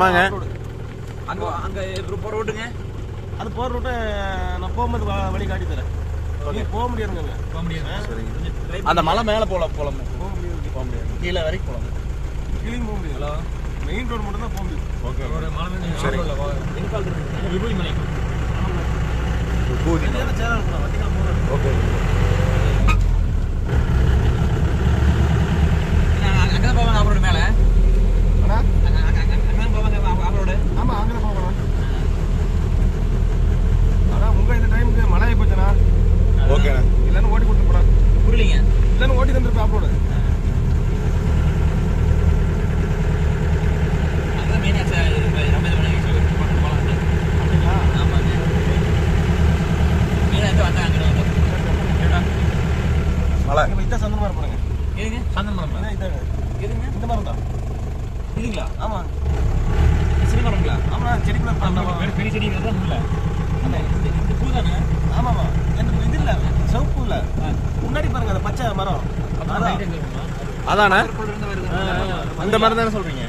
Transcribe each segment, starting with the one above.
ஆமாங்க. அங்க போற ரோட்டுங்க, அது போற ரூட்டை நான் போகும்போது வழி காட்டி தரேன். போக முடியாதுங்க. போக முடியாது. அந்த மலை மேல போலாம். போக முடியாது. கீழே வரைக்கும் போலாம். கீழே போக முடியாது. மெயின் ரோடு மட்டும் தான் போக முடியும். ஓகே. ஒரு மலை சரி. விபூதி மலை. விபூதி மலை. ஓகே. அங்கதான் போவாங்க அவரோட மேல. அங்கதான் போவாங்க அவரோட. ஆமா, அங்கே தான் போகலாம். ஆனால் உங்க இந்த டைமுக்கு மழை போச்சுனா ஓகேண்ணா. இல்லைன்னு ஓட்டி கொடுத்து போறாங்க. புரியலீங்க. இல்லைன்னு ஓட்டி தந்துருப்பேன் அப்போட. அதான் மெயின் போகலாம். அப்படிங்களா? ஆமாங்க. மெயினாக வந்தாங்க அங்கே வந்து மலை. இதான் சந்தன மரம் பாருங்க. எதுங்க? சந்தன மரம். இதாங்க. எதுங்க? இந்த மரம் தான். இதுங்களா? ஆமா. சின்ன மரங்களா? ஆமா, செடிக்குள்ள பெரிய செடி தான் இல்லை. இந்த பூ தானே? ஆமாமா. எனக்கு இது இல்ல, சிவப்பு இல்ல. முன்னாடி பாருங்க அந்த பச்சை மரம். அதானே? வருது. அந்த மரம் தானே சொல்றீங்க?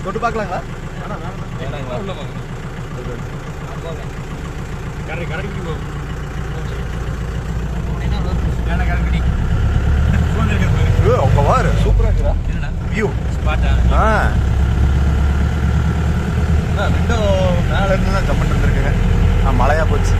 தொட்டு பார்க்கலாங்களா? உள்ள போங்க. கரெக்ட் போகும். அவங்க வாரு சூப்பரா இருக்குடா. என்னடா வியூ ஸ்பாட்டா? ரெண்டும் மேல இருந்து தான் ஜம்ப் பண்ணிருக்குங்க. மழையா போச்சு.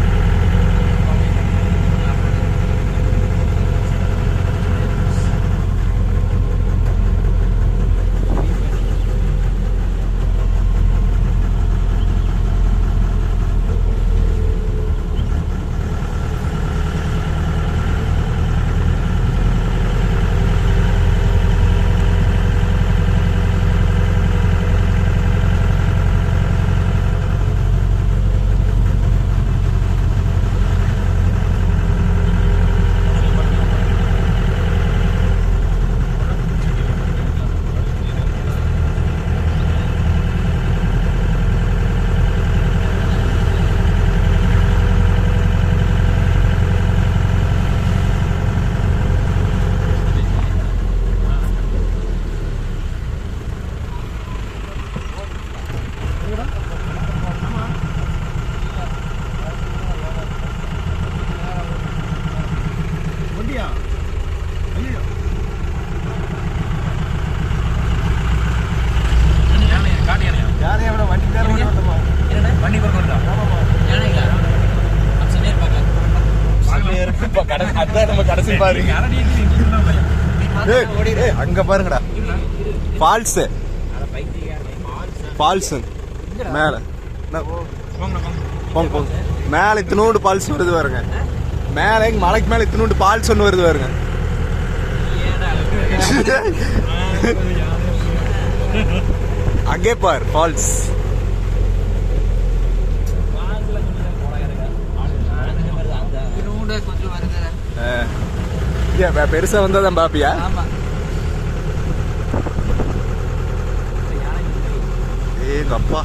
அங்க பாருங்கடா, ஃபால்ஸ் ஃபால்ஸ் மேல போங்க போங்க. மேல இத்தினோண்டு ஃபால்ஸ் வருது பாருங்க. மேல மலைக்கு மேல இத்தினோண்டு ஃபால்ஸ் ஒன்று வருது பாருங்க. அங்கே பார் ஃபால்ஸ். பெருசா வந்தாதான் பாப்பியா? ஏங்க அப்பா,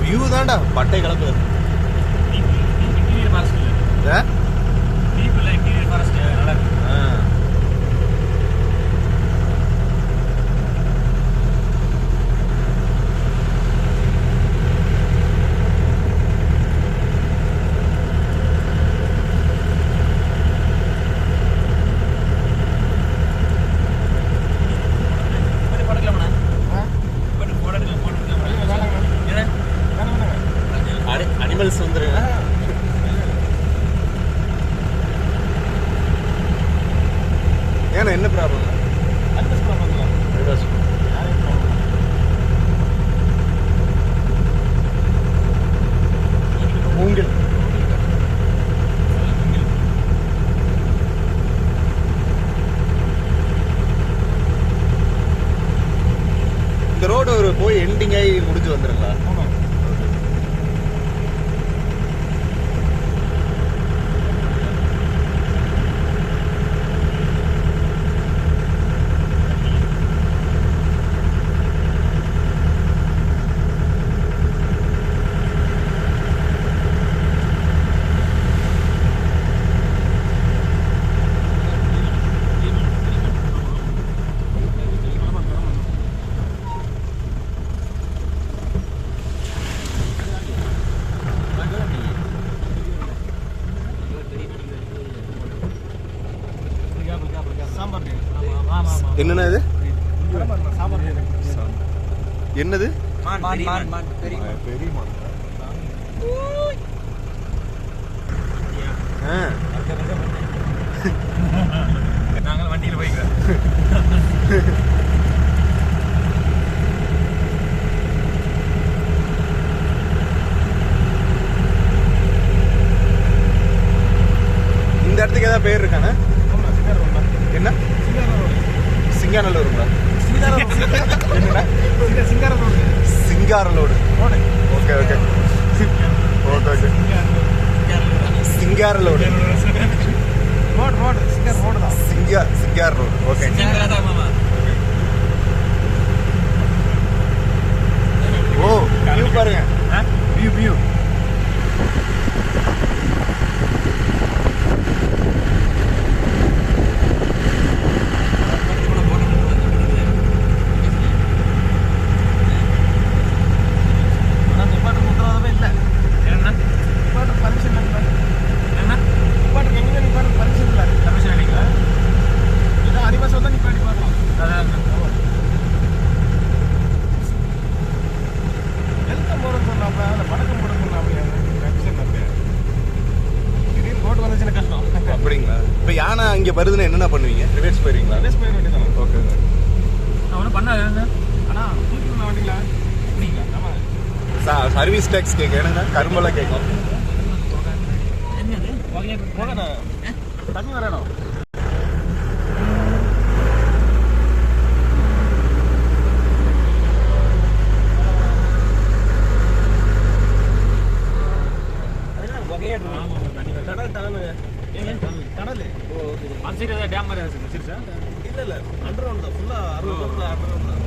வியூ தான்டா பட்டை கலப்பு. அனிமல்ஸ் வந்துரு. ஏன்னா என்ன ப்ராப்ளம்? மூங்கில் இந்த ரோடு ஒரு போய் எண்டிங் ஆகி முடிஞ்சு வந்துருங்களா? என்னண்ணா இது? சாப்பாடு என்னது? பெரிய பெரிய மான். நாங்கள் வண்டியில் போய்க்கிறோம். இந்த இடத்துக்கு ஏதாவது பேர் இருக்காண்ணா? என்ன? சிங்காநல்லூருங்களா? என்னண்ணா? சிங்காரலோடு. Okay okay okay okay. சிங்காரலோடு. Singar road. Okay. Oh view பாருங்க. வியூ அப்படிங்களா? இப்போ யானை இங்கே வருதுன்னா என்னென்ன பண்ணுவீங்க? ரிவர்ஸ் போயிருவீங்களா? ஓகே. அவனும் பண்ணாது. சர்வீஸ் டேக்ஸ் கேட்க என்னங்க கரும்பெல்லாம் கேட்கும். தண்ணி வரணும். கடல் அந்த சைடு ஏதாவது டேம் மாதிரி சிரிச்சா இல்ல அண்டர் ஃபுல்லா 60